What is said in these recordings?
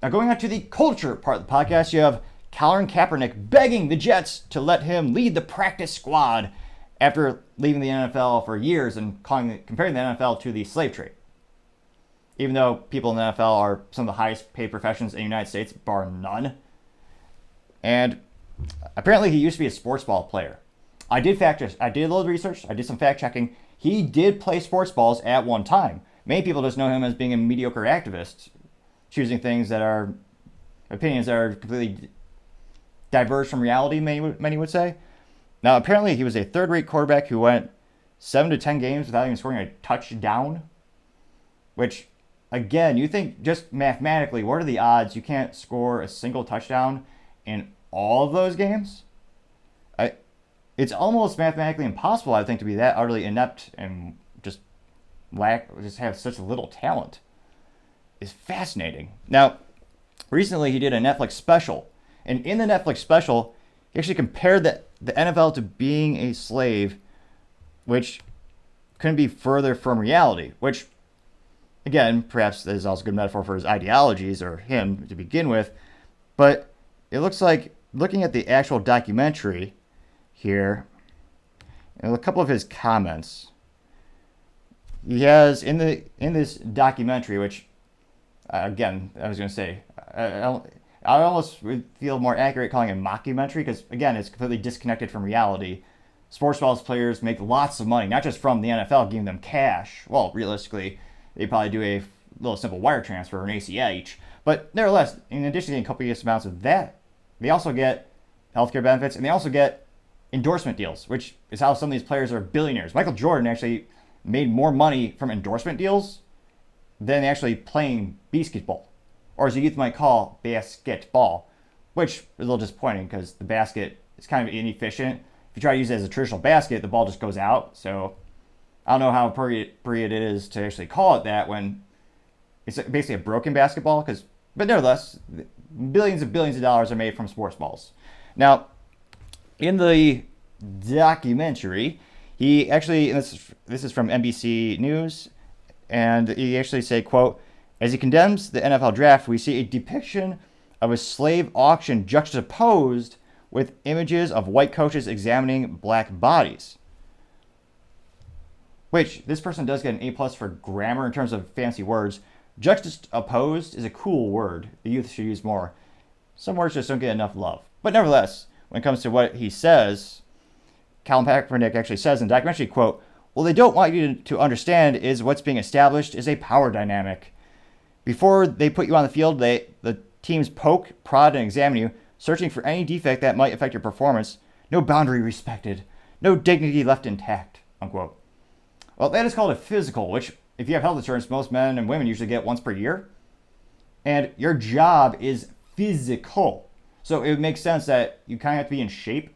Now, going on to the culture part of the podcast, you have Colin Kaepernick begging the Jets to let him lead the practice squad after leaving the NFL for years and comparing the NFL to the slave trade. Even though people in the NFL are some of the highest paid professions in the United States, bar none. And apparently he used to be a sports ball player. I did a little research. I did some fact checking. He did play sports balls at one time. Many people just know him as being a mediocre activist, choosing things that are opinions that are completely diverged from reality, many would say. Now, apparently he was a third-rate quarterback who went 7 to 10 games without even scoring a touchdown, which, again, you think just mathematically, what are the odds you can't score a single touchdown in all of those games? It's almost mathematically impossible, I think, to be that utterly inept and just have such little talent. It's fascinating. Now, recently he did a Netflix special, and in the Netflix special, he actually compared the NFL to being a slave, which couldn't be further from reality, which, again, perhaps is also a good metaphor for his ideologies or him to begin with, but it looks like, looking at the actual documentary here, and a couple of his comments, he has in this documentary, which, again, I was going to say, I almost would feel more accurate calling it a mockumentary because, again, it's completely disconnected from reality. Sports balls players make lots of money, not just from the NFL giving them cash. Well, realistically, they probably do a little simple wire transfer or an ACH. But nevertheless, in addition to getting copious amounts of that, they also get healthcare benefits, and they also get endorsement deals, which is how some of these players are billionaires. Michael Jordan actually made more money from endorsement deals than actually playing basketball, or as the youth might call, basketball, which is a little disappointing because the basket is kind of inefficient. If you try to use it as a traditional basket, the ball just goes out. So I don't know how appropriate it is to actually call it that when it's basically a broken basketball. But nevertheless, billions of dollars are made from sports balls. Now, in the documentary, he actually, and this is from NBC News, and he actually say, quote, as he condemns the NFL draft, we see a depiction of a slave auction juxtaposed with images of white coaches examining black bodies. Which, this person does get an A+ for grammar in terms of fancy words. Juxtaposed is a cool word. The youth should use more. Some words just don't get enough love. But nevertheless, when it comes to what he says, Colin Kaepernick actually says in the documentary, quote, what they don't want you to understand is what's being established is a power dynamic. Before they put you on the field, the teams poke, prod, and examine you, searching for any defect that might affect your performance. No boundary respected. No dignity left intact, unquote. Well, that is called a physical, which, if you have health insurance, most men and women usually get once per year. And your job is physical. So it would make sense that you kind of have to be in shape.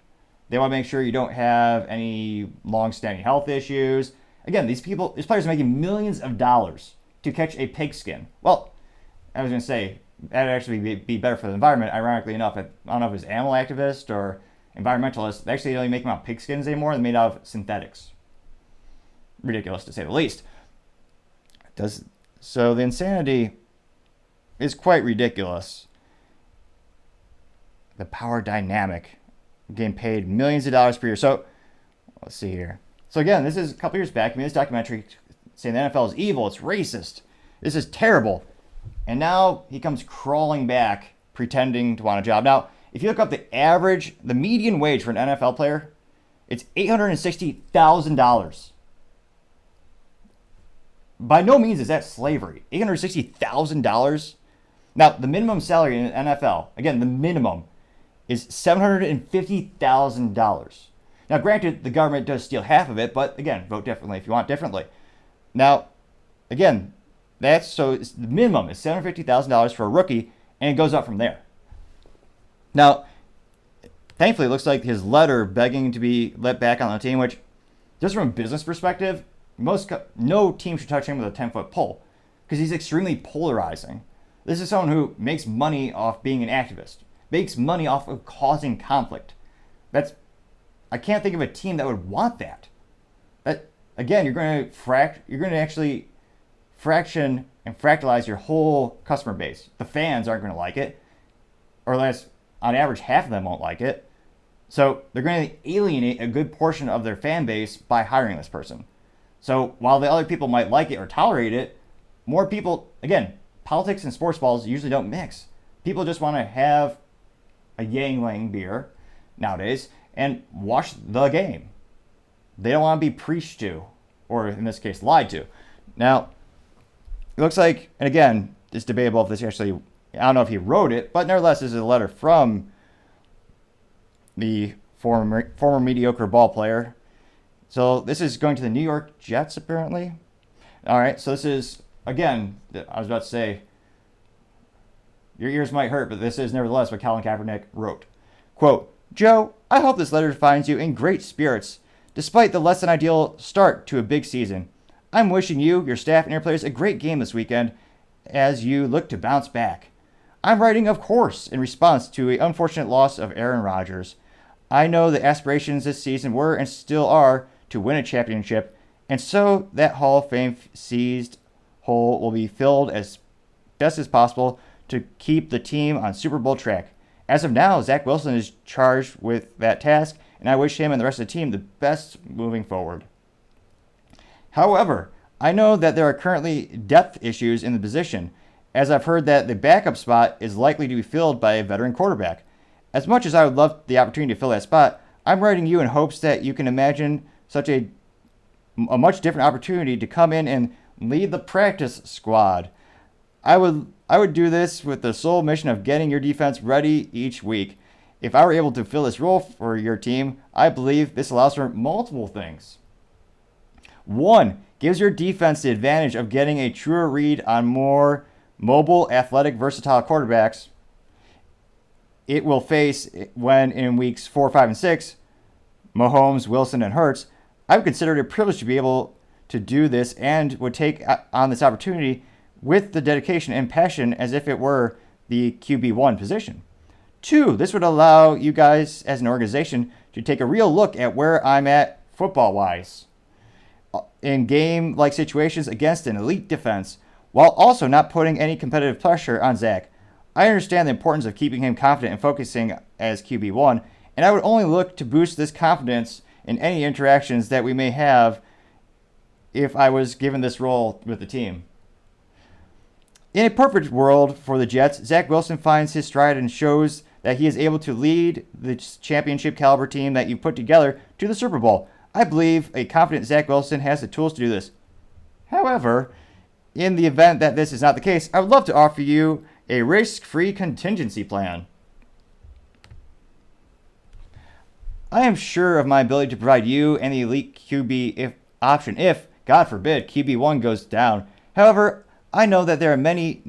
They want to make sure you don't have any long-standing health issues. Again, these players are making millions of dollars to catch a pigskin. Well, I was going to say, that would actually be better for the environment. Ironically enough, I don't know if it's animal activist or environmentalist. They actually don't make them out of pigskins anymore. They're made out of synthetics. Ridiculous, to say the least. So the insanity is quite ridiculous. The power dynamic, getting paid millions of dollars per year. So let's see here. So again, this is a couple years back. I mean, this documentary saying the NFL is evil, it's racist, this is terrible. And now he comes crawling back, pretending to want a job. Now, if you look up the median wage for an NFL player, it's $860,000. By no means is that slavery. $860,000. Now, the minimum salary in the NFL, again, the minimum, is $750,000. Now, granted, the government does steal half of it, but again, vote differently if you want differently. Now, again, the minimum is $750,000 for a rookie, and it goes up from there. Now, thankfully, it looks like his letter begging to be let back on the team, which, just from a business perspective, no team should touch him with a 10-foot pole because he's extremely polarizing. This is someone who makes money off being an activist, makes money off of causing conflict. I can't think of a team that would want that. Again, you're going to actually fraction and fractalize your whole customer base. The fans aren't going to like it, or less, on average, half of them won't like it. So they're going to alienate a good portion of their fan base by hiring this person. So while the other people might like it or tolerate it, more people, again, politics and sports balls usually don't mix. People just want to have a Yang beer nowadays and watch the game. They don't want to be preached to, or in this case, lied to. Now, it looks like, and again, it's debatable if this actually, I don't know if he wrote it, but nevertheless, this is a letter from the former mediocre ball player. So this is going to the New York Jets, apparently. All right, so this is, again, I was about to say, your ears might hurt, but this is nevertheless what Colin Kaepernick wrote. Quote, Joe, I hope this letter finds you in great spirits, despite the less than ideal start to a big season. I'm wishing you, your staff, and your players a great game this weekend as you look to bounce back. I'm writing, of course, in response to the unfortunate loss of Aaron Rodgers. I know the aspirations this season were and still are to win a championship, and so that Hall of Fame seized hole will be filled as best as possible to keep the team on Super Bowl track. As of now, Zach Wilson is charged with that task, and I wish him and the rest of the team the best moving forward. However, I know that there are currently depth issues in the position, as I've heard that the backup spot is likely to be filled by a veteran quarterback. As much as I would love the opportunity to fill that spot, I'm writing you in hopes that you can imagine such a much different opportunity to come in and lead the practice squad. I would do this with the sole mission of getting your defense ready each week. If I were able to fill this role for your team, I believe this allows for multiple things. 1, gives your defense the advantage of getting a truer read on more mobile, athletic, versatile quarterbacks it will face when in weeks 4, 5, and 6, Mahomes, Wilson, and Hurts. I would consider it a privilege to be able to do this and would take on this opportunity with the dedication and passion as if it were the QB1 position. 2, this would allow you guys as an organization to take a real look at where I'm at football-wise in game-like situations against an elite defense, while also not putting any competitive pressure on Zach. I understand the importance of keeping him confident and focusing as QB1, and I would only look to boost this confidence in any interactions that we may have if I was given this role with the team. In a perfect world for the Jets, Zach Wilson finds his stride and shows that he is able to lead the championship caliber team that you put together to the Super Bowl. I believe a confident Zach Wilson has the tools to do this. However, in the event that this is not the case, I would love to offer you a risk-free contingency plan. I am sure of my ability to provide you and the elite QB option if, God forbid, QB1 goes down. However, I know that there may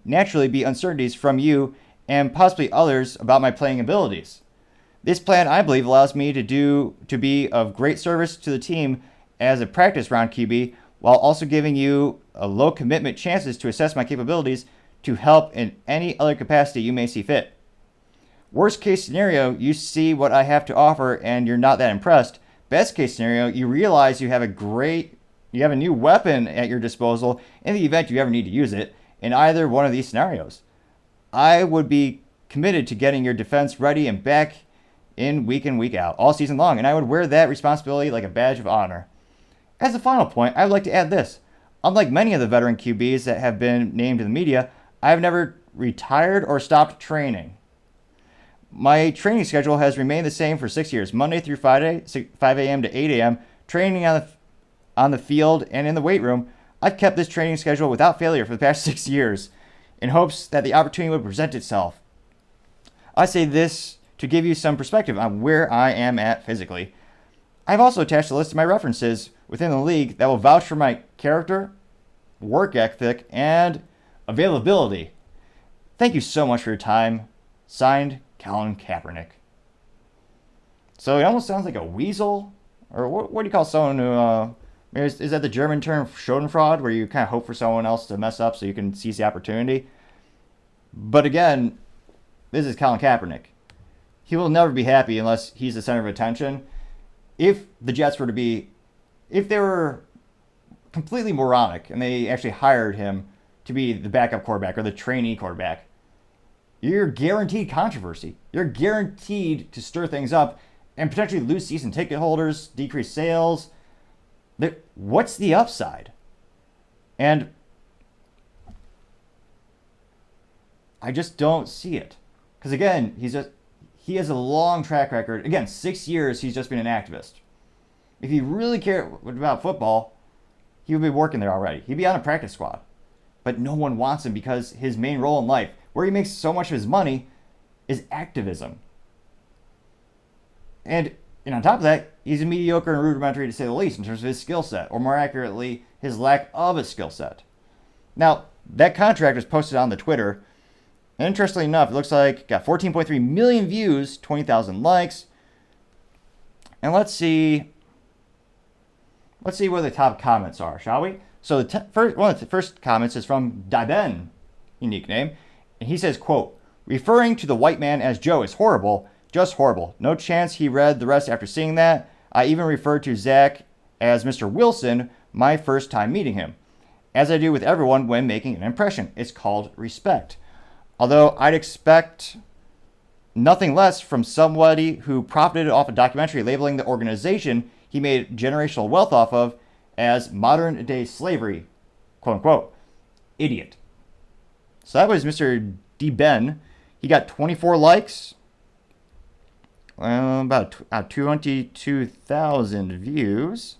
naturally be uncertainties from you and possibly others about my playing abilities. This plan, I believe, allows me to be of great service to the team as a practice round QB, while also giving you a low commitment chances to assess my capabilities to help in any other capacity you may see fit. Worst case scenario, you see what I have to offer and you're not that impressed. Best case scenario, you realize you have a new weapon at your disposal in the event you ever need to use it in either one of these scenarios. I would be committed to getting your defense ready and back in week out, all season long, and I would wear that responsibility like a badge of honor. As a final point, I would like to add this. Unlike many of the veteran QBs that have been named in the media, I have never retired or stopped training. My training schedule has remained the same for 6 years, Monday through Friday, 5 a.m. to 8 a.m., training on the field and in the weight room. I've kept this training schedule without failure for the past 6 years in hopes that the opportunity would present itself. I say this to give you some perspective on where I am at physically. I've also attached a list of my references within the league that will vouch for my character, work ethic, and availability. Thank you so much for your time. Signed, Colin Kaepernick. So it almost sounds like a weasel, or what do you call someone who, is that the German term Schadenfreude, where you kind of hope for someone else to mess up so you can seize the opportunity? But again, this is Colin Kaepernick. He will never be happy unless he's the center of attention. If the Jets were to be, if they were completely moronic, and they actually hired him to be the backup quarterback or the trainee quarterback, you're guaranteed controversy. You're guaranteed to stir things up and potentially lose season ticket holders, decrease sales. What's the upside? And I just don't see it. Because again, he has a long track record. Again, 6 years he's just been an activist. If he really cared about football, he would be working there already. He'd be on a practice squad. But no one wants him because his main role in life, where he makes so much of his money, is activism. And on top of that, he's mediocre and rudimentary to say the least in terms of his skill set, or more accurately, his lack of a skill set. Now, that contract was posted on the Twitter. And interestingly enough, it looks like it got 14.3 million views, 20,000 likes. And let's see what the top comments are, shall we? So one of the first comments is from Diben, unique name. And he says, quote, referring to the white man as Joe is horrible, just horrible. No chance he read the rest after seeing that. I even referred to Zach as Mr. Wilson my first time meeting him. As I do with everyone when making an impression. It's called respect. Although I'd expect nothing less from somebody who profited off a documentary labeling the organization he made generational wealth off of as modern day slavery, quote unquote. Idiot. So that was Mr. D. Ben. He got 24 likes, about 22,000 views.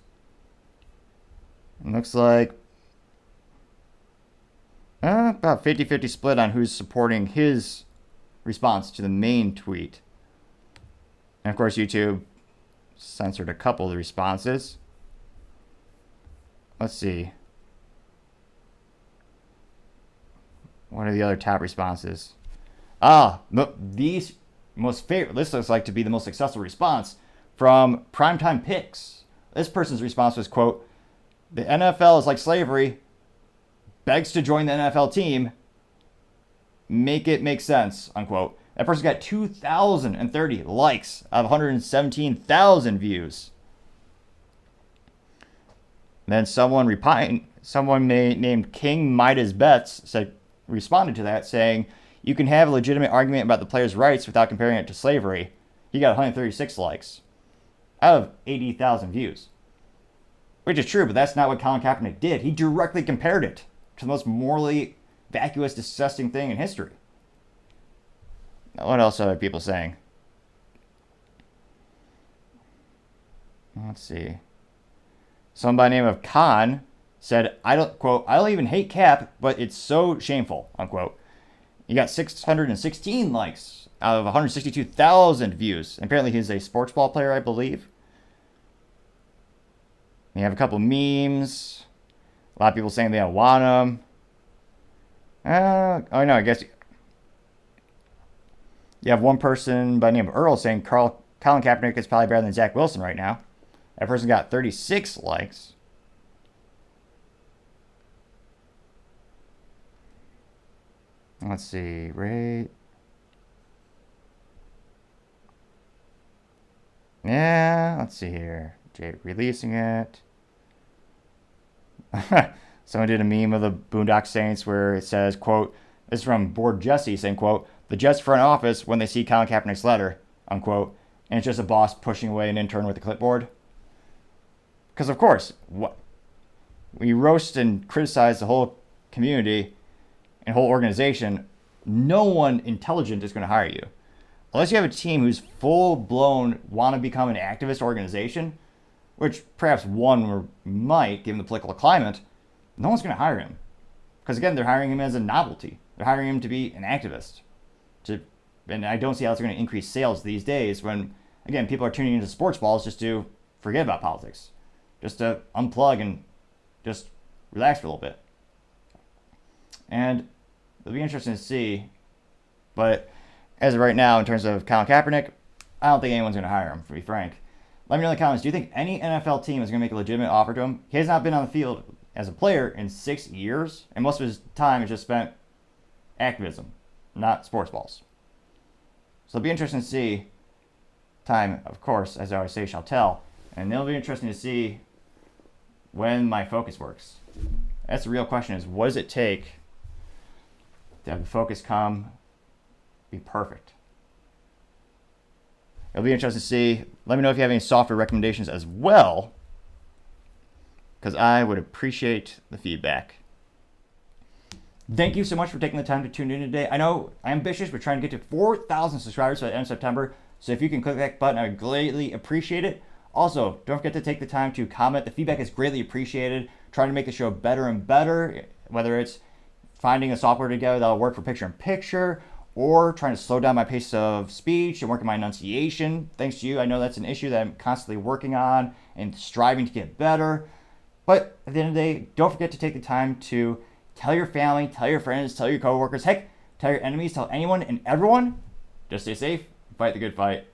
It looks like about 50-50 split on who's supporting his response to the main tweet. And of course, YouTube censored a couple of the responses. Let's see. What are the other top responses? These most favorite. This looks like to be the most successful response from Primetime Picks. This person's response was, quote, the NFL is like slavery. Begs to join the NFL team. Make it make sense, unquote. That person got 2,030 likes out of 117,000 views. And then someone named King Midas Betts responded to that saying, you can have a legitimate argument about the player's rights without comparing it to slavery. He got 136 likes out of 80,000 views. Which is true, but that's not what Colin Kaepernick did. He directly compared it to the most morally vacuous, disgusting thing in history. Now, what else are people saying? Let's see. Someone by the name of Khan said, I don't even hate Cap, but it's so shameful, unquote. He got 616 likes out of 162,000 views. And apparently he's a sports ball player, I believe. You have a couple memes. A lot of people saying they don't want him. I guess you have one person by the name of Earl saying Colin Kaepernick is probably better than Zach Wilson right now. That person got 36 likes. Let's see, right? Yeah, let's see here. Jay releasing it. Someone did a meme of the Boondock Saints where it says, quote, this is from Board Jesse saying, quote, the Jets front office when they see Colin Kaepernick's letter, unquote. And it's just a boss pushing away an intern with a clipboard. Because, of course, we roast and criticize the whole community and whole organization. No one intelligent is going to hire you. Unless you have a team who's full-blown want to become an activist organization, which perhaps one might, given the political climate, no one's going to hire him. Because, again, they're hiring him as a novelty. They're hiring him to be an activist. And I don't see how it's going to increase sales these days when, again, people are tuning into sports balls just to forget about politics. Just to unplug and just relax for a little bit. And it'll be interesting to see. But as of right now, in terms of Colin Kaepernick, I don't think anyone's going to hire him, to be frank. Let me know in the comments, do you think any NFL team is going to make a legitimate offer to him? He has not been on the field as a player in 6 years, and most of his time is just spent activism, not sports balls. So it'll be interesting to see. Time, of course, as I always say, shall tell. And it'll be interesting to see when my focus works? That's the real question, is what does it take to have the focus come be perfect? It'll be interesting to see. Let me know if you have any software recommendations as well, because I would appreciate the feedback. Thank you so much for taking the time to tune in today. I know I'm ambitious. We're trying to get to 4,000 subscribers by the end of September. So if you can click that button, I would greatly appreciate it. Also, don't forget to take the time to comment. The feedback is greatly appreciated. Trying to make the show better and better, whether it's finding a software together that'll work for picture-in-picture, or trying to slow down my pace of speech and work on my enunciation. Thanks to you, I know that's an issue that I'm constantly working on and striving to get better. But at the end of the day, don't forget to take the time to tell your family, tell your friends, tell your coworkers, heck, tell your enemies, tell anyone and everyone. Just stay safe, fight the good fight.